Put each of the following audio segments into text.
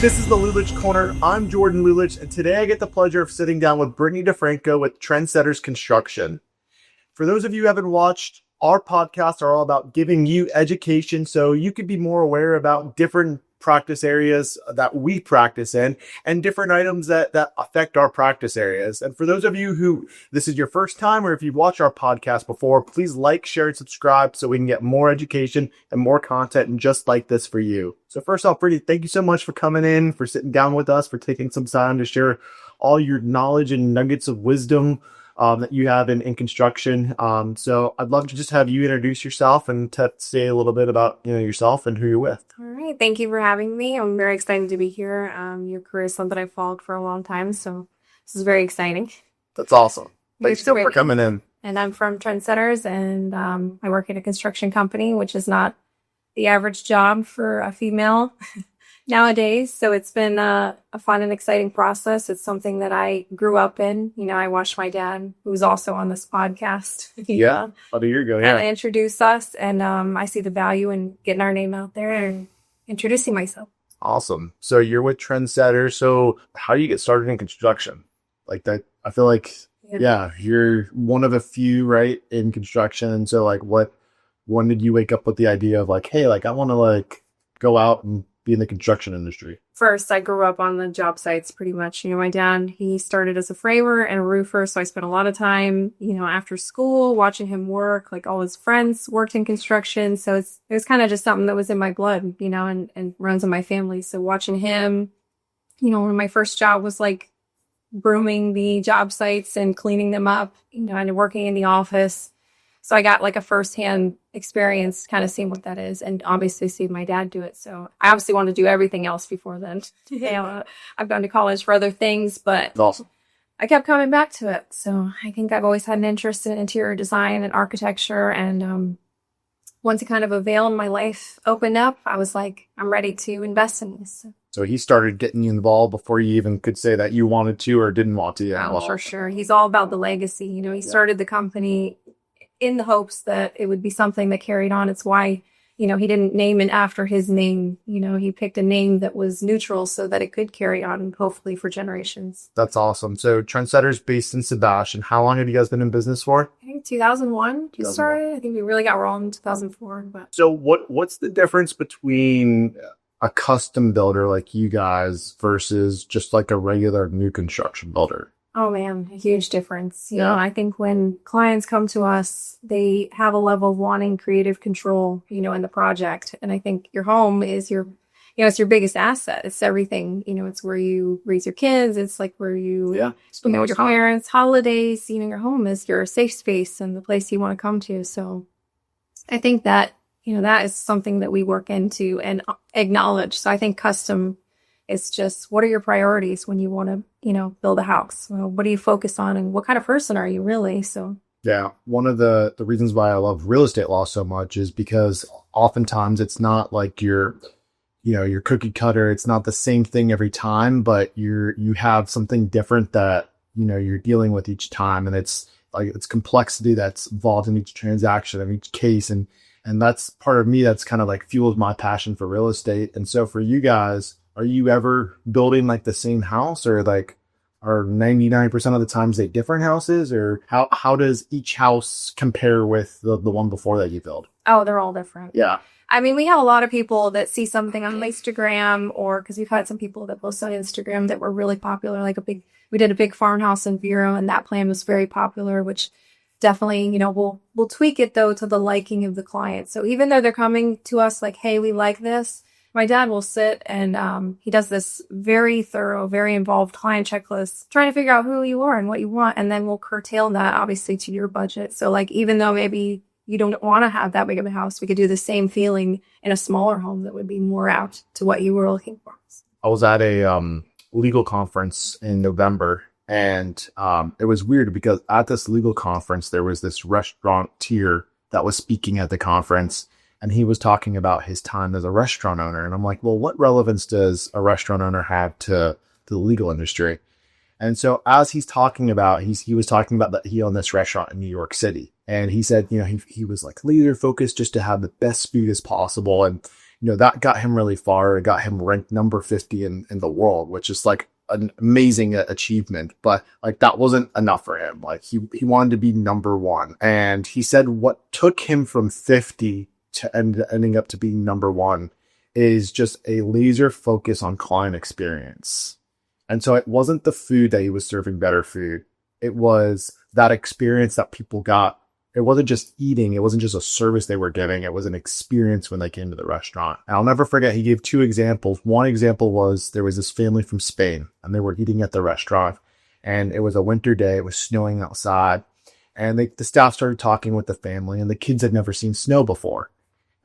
This is the Lulich Corner. I'm Jordan Lulich, and today I get the pleasure of sitting down with Brittany Defranco with Trendsetters Construction. For those of you who haven't watched, our podcasts are all about giving you education so you could be more aware about different practice areas that we practice in and different items that affect our practice areas. And for those of you who this is your first time, or if you've watched our podcast before, please like, share, and subscribe so we can get more education and more content and just like this for you. So first off, Brittany, thank you so much for coming in, for sitting down with us, for taking some time to share all your knowledge and nuggets of wisdom that you have in construction. So I'd love to just have you introduce yourself and to say a little bit about yourself and who you're with. All right. Thank you for having me. I'm very excited to be here. Your career is something I've followed for a long time, so this is very exciting. That's awesome. Thanks so for coming in. And I'm from Trendsetters, and I work at a construction company, which is not the average job for a female nowadays. So it's been a fun and exciting process. It's something that I grew up in. I watched my dad, who was also on this podcast. Yeah, about a year ago. Yeah, introduce us, and I see the value in getting our name out there and introducing myself. Awesome. So you're with Trendsetter. So how do you get started in construction? Like that, I feel like, yeah, you're one of a few, right, in construction. So like, when did you wake up with the idea of like, hey, like I want to like go out and be in the construction industry? First, I grew up on the job sites pretty much. My dad, he started as a framer and a roofer. So I spent a lot of time, after school watching him work. Like all his friends worked in construction. So it was kind of just something that was in my blood, and runs in my family. So watching him, when my first job was like brooming the job sites and cleaning them up, and working in the office. So I got like a firsthand experience kind of seeing what that is, and obviously see my dad do it. So I obviously want to do everything else before then. I've gone to college for other things, but awesome. I kept coming back to it. So I think I've always had an interest in interior design and architecture. And once it kind of a veil in my life opened up, I was like, I'm ready to invest in this. So he started getting you involved before you even could say that you wanted to or didn't want to. Yeah, for sure. He's all about the legacy. He started the company in the hopes that it would be something that carried on. It's why, he didn't name it after his name. He picked a name that was neutral so that it could carry on, hopefully, for generations. That's awesome. So Trendsetter's based in Sebastian. How long have you guys been in business for? I think 2001 we started. I think we really got rolling in 2004. But so what's the difference between a custom builder like you guys versus just like a regular new construction builder? Oh man, a huge difference. I think when clients come to us, they have a level of wanting creative control, in the project. And I think your home is it's your biggest asset. It's everything. It's where you raise your kids. It's like where you spend with your parents, holidays. Your home is your safe space and the place you want to come to. So I think that, that is something that we work into and acknowledge. So I think custom, it's just, what are your priorities when you want to, build a house? Well, what do you focus on, and what kind of person are you really? So, yeah, one of the reasons why I love real estate law so much is because oftentimes it's not like your cookie cutter. It's not the same thing every time, but you have something different that, you're dealing with each time. And it's like, it's complexity that's involved in each transaction of each case. And that's part of me that's kind of like fuels my passion for real estate. And so for you guys, are you ever building like the same house, or like are 99% of the times they different houses, or how does each house compare with the one before that you build? Oh, they're all different. Yeah. I mean, we have a lot of people that see something on Instagram, or because we've had some people that post on Instagram that were really popular, like we did a big farmhouse in Vero, and that plan was very popular, which definitely, we'll tweak it though to the liking of the client. So even though they're coming to us like, hey, we like this, my dad will sit and he does this very thorough, very involved client checklist, trying to figure out who you are and what you want. And then we'll curtail that obviously to your budget. So like, even though maybe you don't want to have that big of a house, we could do the same feeling in a smaller home that would be more out to what you were looking for. I was at a legal conference in November, and it was weird because at this legal conference, there was this restaurateur that was speaking at the conference. And he was talking about his time as a restaurant owner. And I'm like, well, what relevance does a restaurant owner have to the legal industry? And so as he's talking about, he was talking about that he owned this restaurant in New York City. And he said, he was like laser focused just to have the best food as possible. And, that got him really far. It got him ranked number 50 in the world, which is like an amazing achievement. But like that wasn't enough for him. Like he wanted to be number one. And he said what took him from 50 to ending up to being number one is just a laser focus on client experience. And so it wasn't the food that he was serving better food. It was that experience that people got. It wasn't just eating. It wasn't just a service they were giving. It was an experience when they came to the restaurant. And I'll never forget, he gave two examples. One example was there was this family from Spain and they were eating at the restaurant and it was a winter day. It was snowing outside and the staff started talking with the family and the kids had never seen snow before.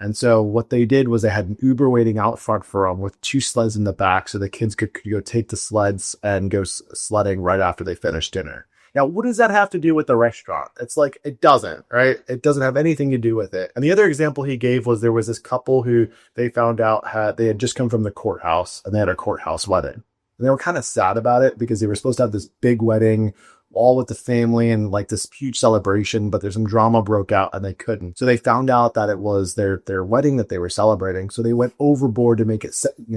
And so what they did was they had an Uber waiting out front for them with two sleds in the back so the kids could go take the sleds and go sledding right after they finished dinner. Now, what does that have to do with the restaurant? It's like, it doesn't, right? It doesn't have anything to do with it. And the other example he gave was there was this couple who they found out they had just come from the courthouse and they had a courthouse wedding. And they were kind of sad about it because they were supposed to have this big wedding all with the family and like this huge celebration, but there's some drama broke out and they couldn't. So they found out that it was their wedding that they were celebrating. So they went overboard to make it,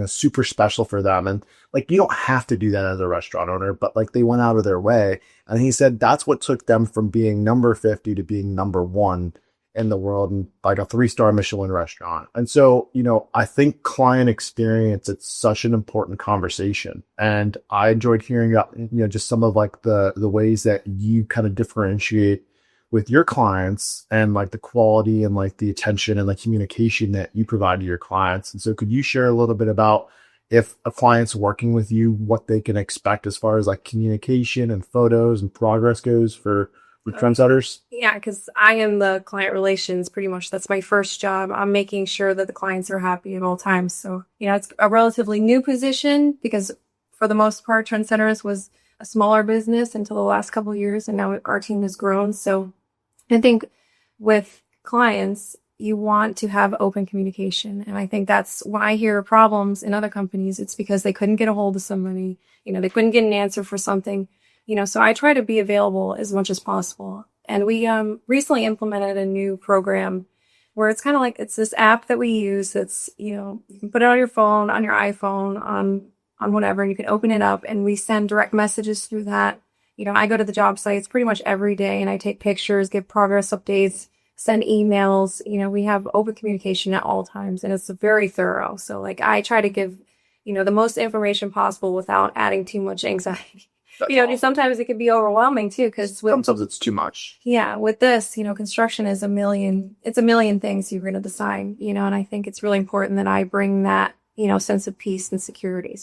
super special for them. And like, you don't have to do that as a restaurant owner, but like they went out of their way. And he said that's what took them from being number 50 to being number one in the world and like a 3-star Michelin restaurant. And so, I think client experience, it's such an important conversation. And I enjoyed hearing about, just some of like the ways that you kind of differentiate with your clients and like the quality and like the attention and the communication that you provide to your clients. And so could you share a little bit about if a client's working with you, what they can expect as far as like communication and photos and progress goes for Trendsetters? Yeah, because I am the client relations, pretty much. That's my first job. I'm making sure that the clients are happy at all times. So, it's a relatively new position because for the most part, Trendsetters was a smaller business until the last couple of years. And now our team has grown. So I think with clients, you want to have open communication. And I think that's when I hear problems in other companies, it's because they couldn't get a hold of somebody, they couldn't get an answer for something. So I try to be available as much as possible. And we recently implemented a new program where it's kind of like, it's this app that we use. That's, you can put it on your phone, on your iPhone, on whatever, and you can open it up and we send direct messages through that. I go to the job sites pretty much every day and I take pictures, give progress updates, send emails. We have open communication at all times and it's very thorough. So like I try to give, the most information possible without adding too much anxiety. Awesome. Sometimes it can be overwhelming too, because sometimes it's too much. Yeah, with this, construction is a million things you're going to design, and I think it's really important that I bring that, sense of peace and security.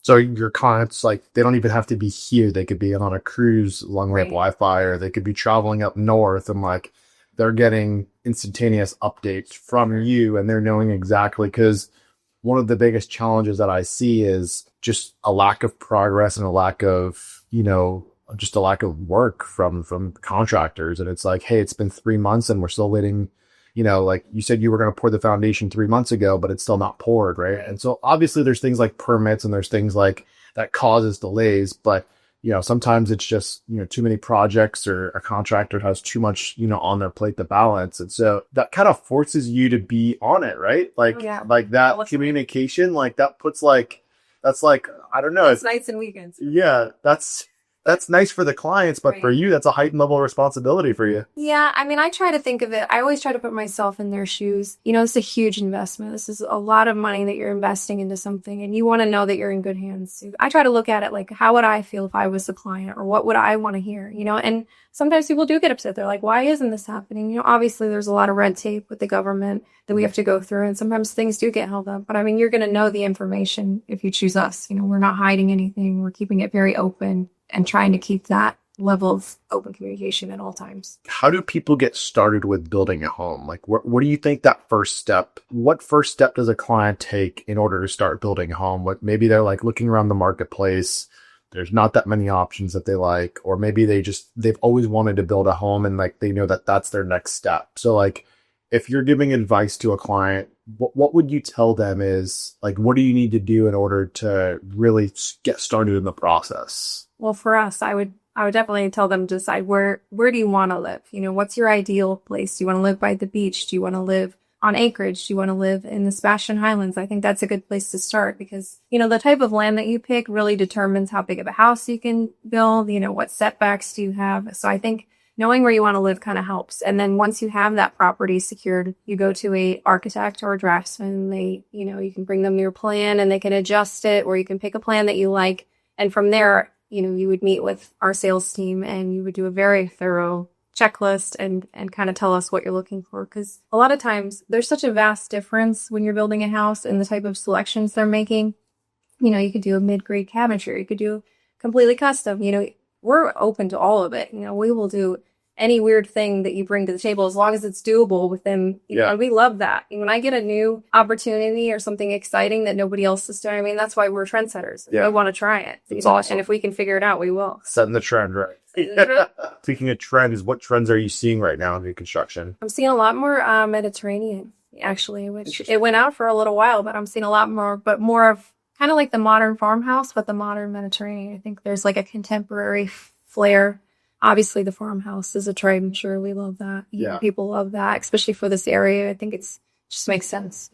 So your clients, like, they don't even have to be here. They could be on a cruise along ramp Wi-Fi, or they could be traveling up north and like they're getting instantaneous updates from you and they're knowing exactly, because one of the biggest challenges that I see is just a lack of progress and a lack of, just a lack of work from contractors. And it's like, hey, it's been 3 months and we're still waiting. Like you said, you were going to pour the foundation 3 months ago, but it's still not poured. Right. And so obviously there's things like permits and there's things like that causes delays, but sometimes it's just, too many projects or a contractor has too much, on their plate to balance. And so that kind of forces you to be on it, right? Like, like that communication, like that puts that's like, I don't know. It's nights and weekends. Yeah. That's nice for the clients, but for you, that's a heightened level of responsibility for you. Yeah. I mean, I try to think of it. I always try to put myself in their shoes. It's a huge investment. This is a lot of money that you're investing into something and you want to know that you're in good hands. I try to look at it like, how would I feel if I was the client, or what would I want to hear, and sometimes people do get upset. They're like, why isn't this happening? Obviously there's a lot of red tape with the government that we have to go through. And sometimes things do get held up, but I mean, you're going to know the information if you choose us. We're not hiding anything. We're keeping it very open and trying to keep that level of open communication at all times. How do people get started with building a home? Like, what do you think what first step does a client take in order to start building a home? Maybe they're like looking around the marketplace. There's not that many options that they like, or maybe they've always wanted to build a home and like, they know that that's their next step. So like, if you're giving advice to a client, what would you tell them is like, what do you need to do in order to really get started in the process? Well, for us, I would definitely tell them to decide where do you want to live? What's your ideal place? Do you want to live by the beach? Do you want to live on acreage? Do you want to live in the Sebastian Highlands? I think that's a good place to start because, the type of land that you pick really determines how big of a house you can build, what setbacks do you have. So I think knowing where you want to live kind of helps. And then once you have that property secured, you go to a architect or a draftsman. You can bring them your plan and they can adjust it, or you can pick a plan that you like. And from there, you would meet with our sales team and you would do a very thorough checklist and kind of tell us what you're looking for. Because a lot of times there's such a vast difference when you're building a house and the type of selections they're making. You could do a mid-grade cabinetry. You could do completely custom. We're open to all of it. We will do any weird thing that you bring to the table as long as it's doable with them. And we love that. When I get a new opportunity or something exciting that nobody else is doing, that's why we're trendsetters. We want to try it. It's awesome. And if we can figure it out, we will. Setting the trend, right? Speaking of trends, what trends are you seeing right now in new construction? I'm seeing a lot more Mediterranean, actually, which it went out for a little while, but I'm seeing a lot more, but more of kind of like the modern farmhouse, but the modern Mediterranean. I think there's like a contemporary flair. Obviously, the farmhouse is a tried and true. We love that. People love that, especially for this area. I think it just makes sense.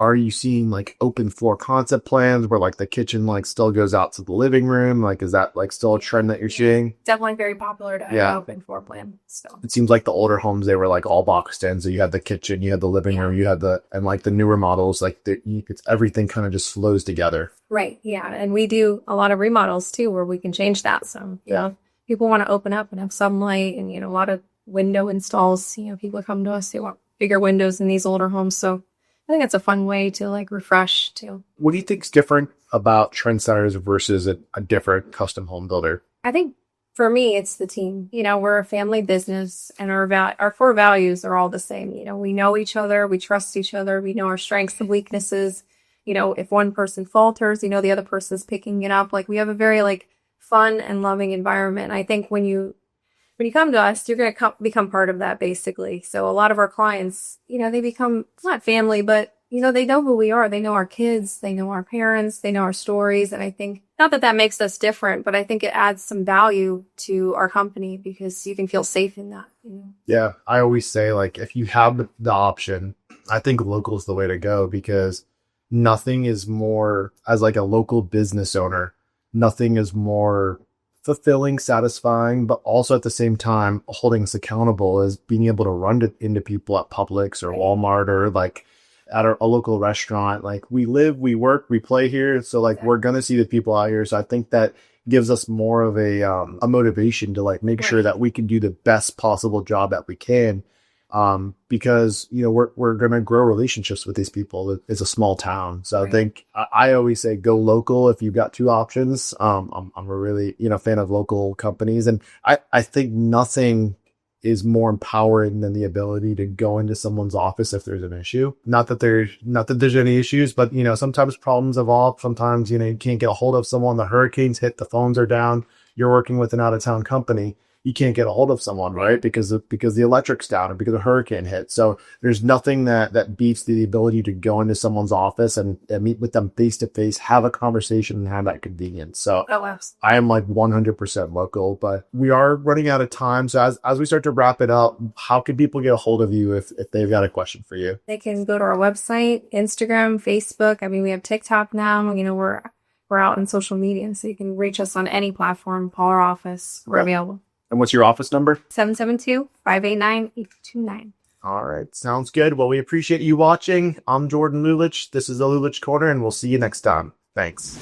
Are you seeing like open floor concept plans where like the kitchen like still goes out to the living room? Like, is that like still a trend that you're seeing? Definitely very popular to have open floor plan still. It seems like the older homes, they were like all boxed in. So you had the kitchen, you had the living room, you had and like the newer models, like it's everything kind of just flows together. Right. Yeah. And we do a lot of remodels too, where we can change that. So, people want to open up and have sunlight and, a lot of window installs. People come to us, they want bigger windows in these older homes. So I think it's a fun way to like refresh too. What do you think is different about Trendsetters versus a different custom home builder? I think for me, it's the team. We're a family business and our core values are all the same. We know each other, we trust each other, we know our strengths and weaknesses. If one person falters, the other person's picking it up. Like we have a very like fun and loving environment. I think when you come to us, you're going to become part of that basically. So a lot of our clients, they become not family, but, they know who we are. They know our kids, they know our parents, they know our stories. And I think not that makes us different, but I think it adds some value to our company because you can feel safe in that. Yeah. I always say like, if you have the option, I think local is the way to go because nothing is more as like a local business owner. Nothing is more fulfilling, satisfying, but also at the same time holding us accountable as being able to run into people at Publix or Walmart or like at a local restaurant. Like we live, we work, we play here. So like we're going to see the people out here. So I think that gives us more of a motivation to like make sure that we can do the best possible job that we can. Because, we're going to grow relationships with these people. It's a small town. So I think I always say go local if you've got two options. I'm a really, fan of local companies. And I think nothing is more empowering than the ability to go into someone's office if there's an issue. Not that there's any issues, but, sometimes problems evolve. Sometimes, you can't get a hold of someone. The hurricanes hit, the phones are down. You're working with an out of town company. You can't get a hold of someone, right? Because the electric's down or because a hurricane hit. So there's nothing that beats the ability to go into someone's office and meet with them face to face, have a conversation and have that convenience. So I am like 100% local, but we are running out of time. So as we start to wrap it up, how can people get a hold of you if they've got a question for you? They can go to our website, Instagram, Facebook. We have TikTok now. We're out on social media, so you can reach us on any platform, call our office. We're available. And what's your office number? 772-589-8229. All right. Sounds good. Well, we appreciate you watching. I'm Jordan Lulich. This is the Lulich Corner, and we'll see you next time. Thanks.